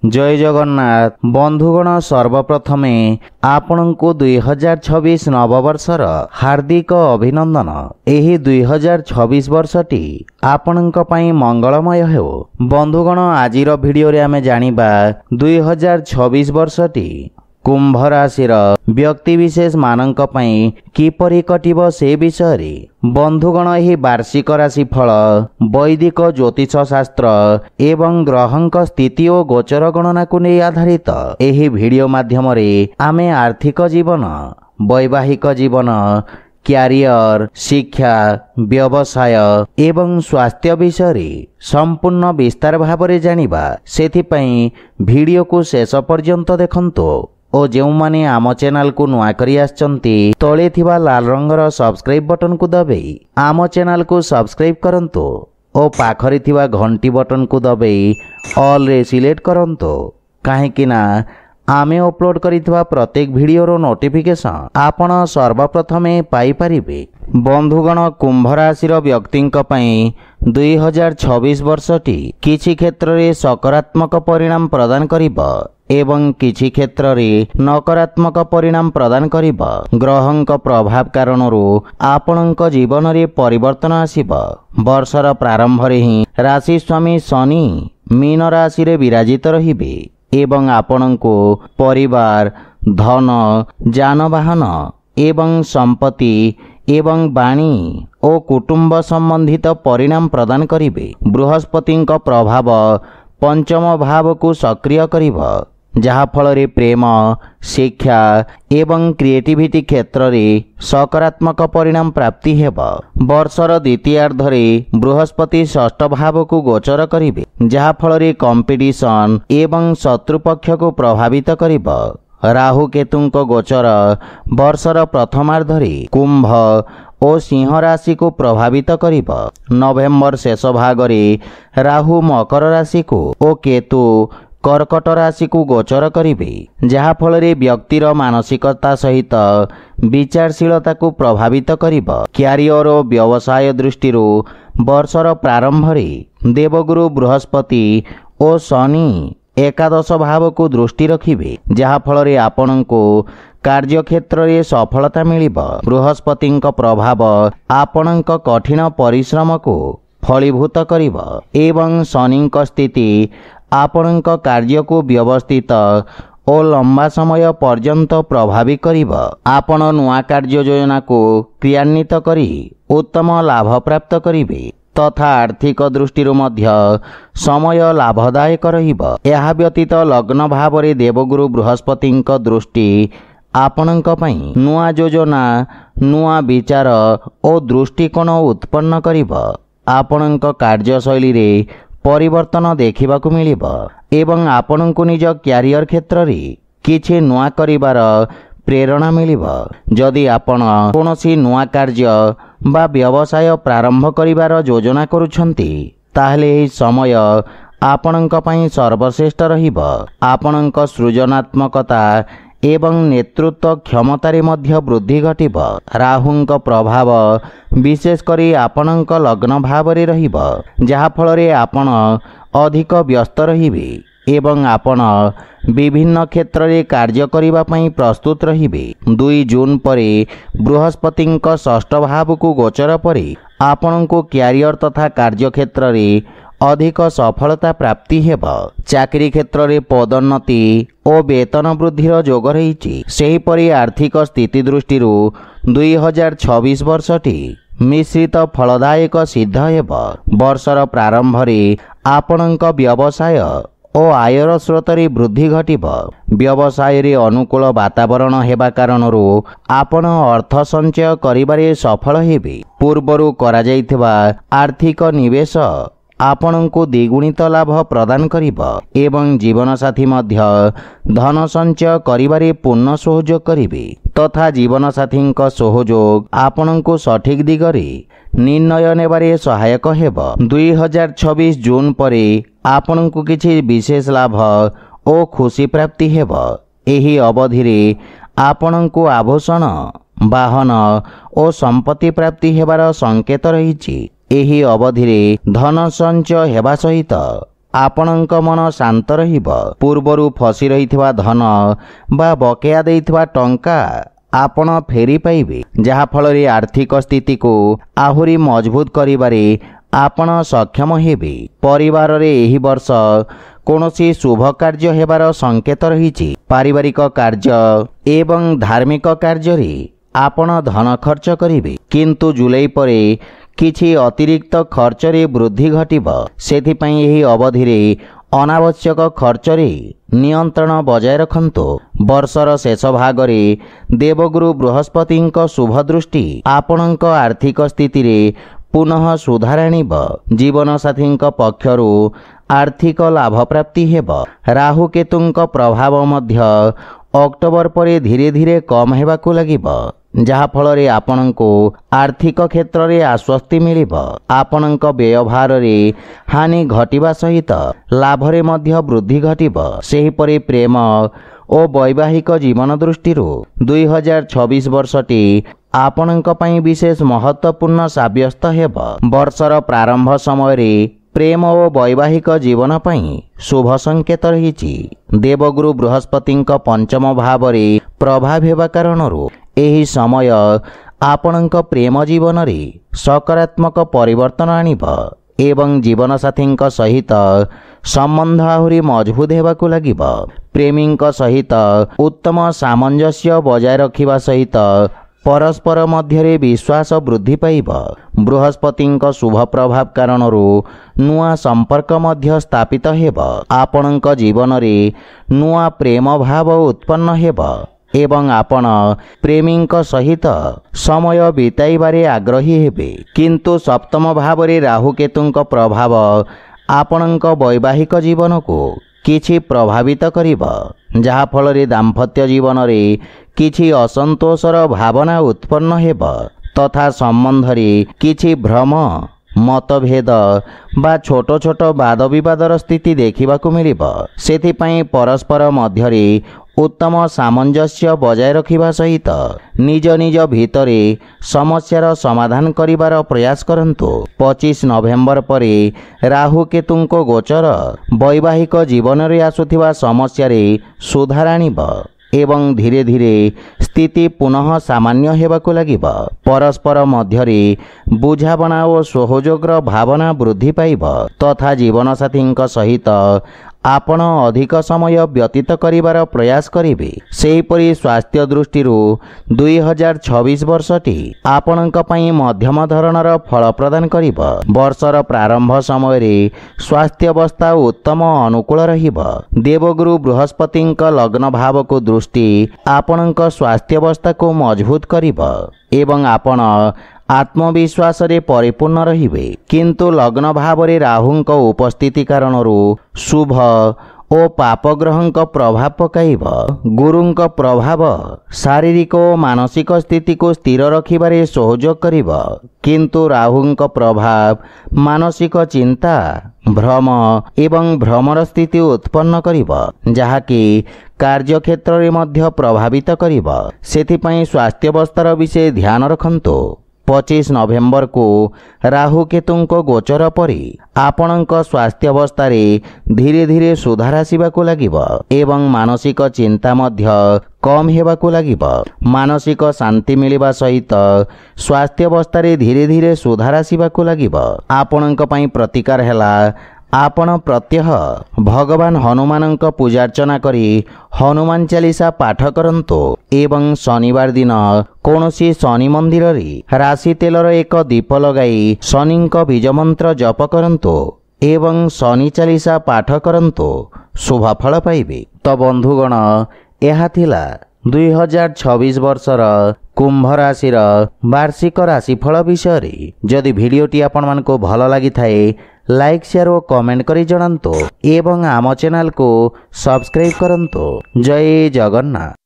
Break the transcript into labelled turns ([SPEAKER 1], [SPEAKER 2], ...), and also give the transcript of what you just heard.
[SPEAKER 1] जय जगन्नाथ बंधुगण सर्वप्रथमे आपणको 2026 नववर्षर हार्दिक अभिनंदन। एही 2026 वर्षटी आपणक पई मंगलमय हो। बंधुगण आजिर भिडियो रे आमे जानिबा 2026 वर्षटी कुंभ राशिर व्यक्ति विशेष मानक पई किपरि कटिब से विषय रे। बंधुगण एही वार्षिक राशि फल वैदिक ज्योतिष शास्त्र एवं ग्रहंक स्थिति और गोचर गणना को नहीं आधारित। एही वीडियो माध्यम रे आमे आर्थिक जीवन, वैवाहिक जीवन, क्यारियर, शिक्षा, व्यवसाय एवं स्वास्थ्य विषय रे संपूर्ण विस्तार भाव रे जानिबा। सेथि पई वीडियो को शेष पर्यंत देखंतो और जो माने आम चैनल को नुआ करी आछंती तळे थिबा लाल रंगर सब्सक्राइब बटन को दबाई आम चैनल को सब्सक्राइब करंतो और पाखरे थिबा घंटी बटन को दबाई ऑल रे सिलेक्ट करंतो। काहेकि ना आमे अपलोड करिथिबा प्रत्येक वीडियोर नोटिफिकेशन आपण सर्वप्रथमे पाई परिबे। बंधुगण कुंभ राशिर व्यक्तिंक पई 2026 वर्षटी किछि क्षेत्र रे सकारात्मक परिणाम प्रदान करिबो एवं किछि क्षेत्र रे नकारात्मक परिणाम प्रदान करिबो। ग्रहंक प्रभाव कारणरू आपणक जीवन रे परिवर्तन आसीबो। वर्षर प्रारंभ रे ही राशि स्वामी शनि मीन राशि रे विराजित रहिबे एवं आपणको परिवार, धन, जानवाहन एवं संपत्ति एवं वाणी और कुटुंब संबंधित परिणाम प्रदान करिबे। बृहस्पतिंक प्रभाव पंचम भाव को सक्रिय करिबो, जहा फल रे प्रेम, शिक्षा एवं क्रिएटिविटी क्षेत्र रे सकारात्मक परिणाम प्राप्ति हेबो। वर्षर द्वितीयार्ध रे बृहस्पति षष्ठ भाव को गोचर करिबे, जहा फल रे कंपटीशन एवं शत्रुपक्ष को प्रभावित करिबो। राहु केतुंक गोचर वर्षर प्रथमार्ध रे कुंभ और सिंह राशि को प्रभावित करिबो। नवेम्बर शेष भाग रे राहु मकर राशि को और केतु कर्कट राशि को गोचर करिबे, जहा फल रे व्यक्तिर मानसिकता सहित विचारशीलता को प्रभावित करिबो। क्यारियर और व्यवसाय दृष्टि वर्षर प्रारंभ रे देवगुरु बृहस्पति और शनि एकादश भाव को दृष्टि रखिबे, जहा फल रे आपणको कार्य क्षेत्र रे सफलता मिलिबो। बृहस्पतिंक प्रभाव आपणक कठिन परिश्रम को फलीभूत करिबो एवं शनिंक स्थिति आपणक कार्य को व्यवस्थित और लंबा समय पर्यंत प्रभावित करिबो। आपण नुआ कार्य योजना को क्रियान्वित करी उत्तम लाभ प्राप्त करिबे तथा आर्थिक दृष्टि मध्य समय लाभदायक रहिबो। एहा व्यतीत लग्न भाव रे देवगुरु बृहस्पतिंक दृष्टि आपणक पई नुआ योजना, नुआ विचार और दृष्टिकोण उत्पन्न करिबो। आपणक कार्यशैली रे परिवर्तन देखिबाकू मिलिबो एवं आपणको निज क्यारियर क्षेत्र रे किछि नुआ करिबार प्रेरणा मिलिबो। जदि आपण कोनोसी नुआ कार्य बा व्यवसाय प्रारंभ करिबार योजना करूछंती ताहले एही समय आपणक पई सर्वश्रेष्ठ रहिबो। आपणक सृजनात्मकता एवं नेतृत्व क्षमतारे मध्य वृद्धि घटिबो। राहुंक प्रभाव विशेष करी आपणक लग्न भाव रे रहिबो, जहा फल रे आपण अधिक व्यस्त रहिबे एवं आपण विभिन्न क्षेत्र रे कार्य करिबा पई प्रस्तुत रहिबे। 2 जून परे बृहस्पतिंक षष्ठ भाव को गोचर परे आपणको क्यारियर तथा कार्य क्षेत्र रे अधिक सफलता प्राप्ति हेबो। चाकरी क्षेत्र रे पदोन्नति और वेतन वृद्धिर जोग रहिछि। सेहीपरि आर्थिक स्थिति दृष्टि 2026 वर्षटी मिश्रित फलदायक सिद्ध हेबो। वर्षर प्रारंभ रे आपणक व्यवसाय और आयर स्रोत रे वृद्धि घटिबो। व्यवसाय रे अनुकूल वातावरण हेबा कारणरू आपण अर्थ संचय करिबारे सफल हेबे। पूर्वरु करा जायथिबा आर्थिक निवेश आपणको द्विगुणित लाभ प्रदान करिबो एवं जीवन साथी मध्य धन संचय करिबारे पूर्ण सहयोग करिबे तथा जीवन साथींक सहयोग आपणको सठिक दिगरे निर्णय नेबारे सहायक हेबो। 2026 जून परे आपणको किछि विशेष लाभ और खुशी प्राप्ति हेबो। एही अवधि रे आपणको आभूषण, वाहन और संपत्ति प्राप्ति हेबार संकेत रहिछि। एही अवधि रे धन संचय हेबा सहित ଆପଣଙ୍କ ମନ ଶାନ୍ତ ରହିବ। ପୂର୍ବରୁ ଫସି ରହିଥିବା ଧନ ବା ବକେୟା ଦେଇଥିବା ଟଙ୍କା ଆପଣ ଫେରି ପାଇବେ, ଯାହାଫଳରେ ଆର୍ଥିକ ସ୍ଥିତିକୁ ଆହୁରି ମଜବୁତ କରିବାରେ ଆପଣ ସକ୍ଷମ ହେବେ। ପରିବାରରେ ଏହି ବର୍ଷ କୌଣସି ଶୁଭ କାର୍ଯ୍ୟ ହେବାର ସଂକେତ ରହିଛି। ପାରିବାରିକ କାର୍ଯ୍ୟ ଏବଂ ଧାର୍ମିକ କାର୍ଯ୍ୟରେ ଆପଣ ଧନ ଖର୍ଚ୍ଚ କରିବେ, କିନ୍ତୁ ଜୁଲାଇ ପରେ କିଛି ଅତିରିକ୍ତ ଖର୍ଚ୍ଚରେ ବୃଦ୍ଧି ଘଟିବ। ସେଥିପାଇଁ ଏହି ଅବଧିରେ ଅନାବଶ୍ୟକ ଖର୍ଚ୍ଚରେ ନିୟନ୍ତ୍ରଣ ବଜାୟ ରଖନ୍ତୁ। ବର୍ଷର ଶେଷ ଭାଗରେ ଦେବଗୁରୁ ବୃହସ୍ପତିଙ୍କ ଶୁଭ ଦୃଷ୍ଟି ଆପଣଙ୍କ ଆର୍ଥିକ ସ୍ଥିତିରେ ପୁନଃ ସୁଧାର ଆଣିବ। ଜୀବନସାଥୀଙ୍କ ପକ୍ଷରୁ ଆର୍ଥିକ ଲାଭ ପ୍ରାପ୍ତି ହେବ। ରାହୁ କେତୁଙ୍କ ପ୍ରଭାବ ମଧ୍ୟ ଅକ୍ଟୋବର ପରେ ଧୀରେ ଧୀରେ କମ୍ ହେବାକୁ ଲାଗିବ, ଯାହାଫଳରେ ଆପଣଙ୍କୁ ଆର୍ଥିକ କ୍ଷେତ୍ରରେ ଆଶ୍ୱସ୍ତି ମିଳିବ। ଆପଣଙ୍କ ବ୍ୟୟଭାରରେ ହାନି ଘଟିବା ସହିତ ଲାଭରେ ମଧ୍ୟ ବୃଦ୍ଧି ଘଟିବ। ସେହିପରି ପ୍ରେମ ଓ ବୈବାହିକ ଜୀବନ ଦୃଷ୍ଟିରୁ 2026 ବର୍ଷଟି ଆପଣଙ୍କ ପାଇଁ ବିଶେଷ ମହତ୍ତ୍ୱପୂର୍ଣ୍ଣ ସାବ୍ୟସ୍ତ ହେବ। ବର୍ଷର ପ୍ରାରମ୍ଭ ସମୟରେ ପ୍ରେମ ଓ ବୈବାହିକ ଜୀବନ ପାଇଁ ଶୁଭ ସଂକେତ ରହିଛି। ଦେବଗୁରୁ ବୃହସ୍ପତିଙ୍କ ପଞ୍ଚମ ଭାବରେ ପ୍ରଭାବ ହେବା କାରଣରୁ ଏହି ସମୟ ଆପଣଙ୍କ ପ୍ରେମ ଜୀବନରେ ସକାରାତ୍ମକ ପରିବର୍ତ୍ତନ ଆଣିବ ଏବଂ ଜୀବନସାଥୀଙ୍କ ସହିତ ସମ୍ବନ୍ଧ ଆହୁରି ମଜବୁତ ହେବାକୁ ଲାଗିବ। ପ୍ରେମୀଙ୍କ ସହିତ ଉତ୍ତମ ସାମଞ୍ଜସ୍ୟ ବଜାୟ ରଖିବା ସହିତ ପରସ୍ପର ମଧ୍ୟରେ ବିଶ୍ୱାସ ବୃଦ୍ଧି ପାଇବ। ବୃହସ୍ପତିଙ୍କ ଶୁଭ ପ୍ରଭାବ କାରଣରୁ ନୂଆ ସମ୍ପର୍କ ମଧ୍ୟ ସ୍ଥାପିତ ହେବ। ଆପଣଙ୍କ ଜୀବନରେ ନୂଆ ପ୍ରେମ ଭାବ ଉତ୍ପନ୍ନ ହେବ ଏବଂ ଆପଣ ପ୍ରେମୀଙ୍କ ସହିତ ସମୟ ବିତାଇବାରେ ଆଗ୍ରହୀ ହେବେ। କିନ୍ତୁ ସପ୍ତମ ଭାବରେ ରାହୁ କେତୁଙ୍କ ପ୍ରଭାବ ଆପଣଙ୍କ ବୈବାହିକ ଜୀବନକୁ କିଛି ପ୍ରଭାବିତ କରିବ, ଯାହାଫଳରେ ଦାମ୍ପତ୍ୟ ଜୀବନରେ କିଛି ଅସନ୍ତୋଷର ଭାବନା ଉତ୍ପନ୍ନ ହେବ ତଥା ସମ୍ବନ୍ଧରେ କିଛି ଭ୍ରମ, ମତଭେଦ ବା ଛୋଟ ଛୋଟ ବାଦବିବାଦର ସ୍ଥିତି ଦେଖିବାକୁ ମିଳିବ। ସେଥିପାଇଁ ପରସ୍ପର ମଧ୍ୟରେ ଉତ୍ତମ ସାମଞ୍ଜସ୍ୟ ବଜାୟ ରଖିବା ସହିତ ନିଜ ନିଜ ଭିତରେ ସମସ୍ୟାର ସମାଧାନ କରିବାର ପ୍ରୟାସ କରନ୍ତୁ। 25 ନଭେମ୍ବର ପରେ ରାହୁ କେତୁଙ୍କ ଗୋଚର ବୈବାହିକ ଜୀବନରେ ଆସୁଥିବା ସମସ୍ୟାରେ ସୁଧାର ଆଣିବ ଏବଂ ଧୀରେ ଧୀରେ ସ୍ଥିତି ପୁନଃ ସାମାନ୍ୟ ହେବାକୁ ଲାଗିବ। ପରସ୍ପର ମଧ୍ୟରେ ବୁଝାମଣା ଓ ସହଯୋଗର ଭାବନା ବୃଦ୍ଧି ପାଇବ ତଥା ଜୀବନସାଥୀଙ୍କ ସହିତ ଆପଣ ଅଧିକ ସମୟ ବ୍ୟତୀତ କରିବାର ପ୍ରୟାସ କରିବେ। ସେହିପରି ସ୍ୱାସ୍ଥ୍ୟ ଦୃଷ୍ଟିରୁ 2026 ବର୍ଷଟି ଆପଣଙ୍କ ପାଇଁ ମଧ୍ୟମ ଧରଣର ଫଳ ପ୍ରଦାନ କରିବ। ବର୍ଷର ପ୍ରାରମ୍ଭ ସମୟରେ ସ୍ୱାସ୍ଥ୍ୟାବସ୍ଥା ଉତ୍ତମ ଅନୁକୂଳ ରହିବ। ଦେବଗୁରୁ ବୃହସ୍ପତିଙ୍କ ଲଗ୍ନ ଭାବକୁ ଦୃଷ୍ଟି ଆପଣଙ୍କ ସ୍ୱାସ୍ଥ୍ୟାବସ୍ଥାକୁ ମଜବୁତ କରିବ ଏବଂ ଆପଣ ଆତ୍ମବିଶ୍ୱାସରେ ପରିପୂର୍ଣ୍ଣ ରହିବେ। କିନ୍ତୁ ଲଗ୍ନ ଭାବରେ ରାହୁଙ୍କ ଉପସ୍ଥିତି କାରଣରୁ ଶୁଭ ଓ ପାପ ଗ୍ରହଙ୍କ ପ୍ରଭାବ ପକାଇବ। ଗୁରୁଙ୍କ ପ୍ରଭାବ ଶାରୀରିକ ଓ ମାନସିକ ସ୍ଥିତିକୁ ସ୍ଥିର ରଖିବାରେ ସହଯୋଗ କରିବ, କିନ୍ତୁ ରାହୁଙ୍କ ପ୍ରଭାବ ମାନସିକ ଚିନ୍ତା, ଭ୍ରମ ଏବଂ ଭ୍ରମର ସ୍ଥିତି ଉତ୍ପନ୍ନ କରିବ, ଯାହାକି କାର୍ଯ୍ୟକ୍ଷେତ୍ରରେ ମଧ୍ୟ ପ୍ରଭାବିତ କରିବ। ସେଥିପାଇଁ ସ୍ୱାସ୍ଥ୍ୟାବସ୍ଥାର ବିଷୟ ଧ୍ୟାନ ରଖନ୍ତୁ। 25 ନଭେମ୍ବରକୁ ରାହୁ କେତୁଙ୍କ ଗୋଚର ପରେ ଆପଣଙ୍କ ସ୍ୱାସ୍ଥ୍ୟାବସ୍ଥାରେ ଧୀରେ ଧୀରେ ସୁଧାର ଆସିବାକୁ ଲାଗିବ ଏବଂ ମାନସିକ ଚିନ୍ତା ମଧ୍ୟ କମ୍ ହେବାକୁ ଲାଗିବ। ମାନସିକ ଶାନ୍ତି ମିଳିବା ସହିତ ସ୍ୱାସ୍ଥ୍ୟାବସ୍ଥାରେ ଧୀରେ ଧୀରେ ସୁଧାର ଆସିବାକୁ ଲାଗିବ। ଆପଣଙ୍କ ପାଇଁ ପ୍ରତିକାର ହେଲା ଆପଣ ପ୍ରତ୍ୟହ ଭଗବାନ ହନୁମାନଙ୍କ ପୂଜାର୍ଚ୍ଚନା କରି ହନୁମାନ ଚାଳିଶା ପାଠ କରନ୍ତୁ ଏବଂ ଶନିବାର ଦିନ କୌଣସି ଶନି ମନ୍ଦିରରେ ରାଶି ତେଲର ଏକ ଦୀପ ଲଗାଇ ଶନିଙ୍କ ବୀଜମନ୍ତ୍ର ଜପ କରନ୍ତୁ ଏବଂ ଶନି ଚାଳିଶା ପାଠ କରନ୍ତୁ, ଶୁଭ ଫଳ ପାଇବେ। ତ ବନ୍ଧୁଗଣ, ଏହା ଥିଲା 2026 ବର୍ଷର କୁମ୍ଭ ରାଶିର ବାର୍ଷିକ ରାଶିଫଳ ବିଷୟରେ। ଯଦି ଭିଡ଼ିଓଟି ଆପଣମାନଙ୍କୁ ଭଲ ଲାଗିଥାଏ ଲାଇକ୍, ସେୟାର ଓ କମେଣ୍ଟ କରି ଜଣାନ୍ତୁ ଏବଂ ଆମ ଚ୍ୟାନେଲକୁ ସବସ୍କ୍ରାଇବ୍ କରନ୍ତୁ। ଜୟ ଜଗନ୍ନାଥ।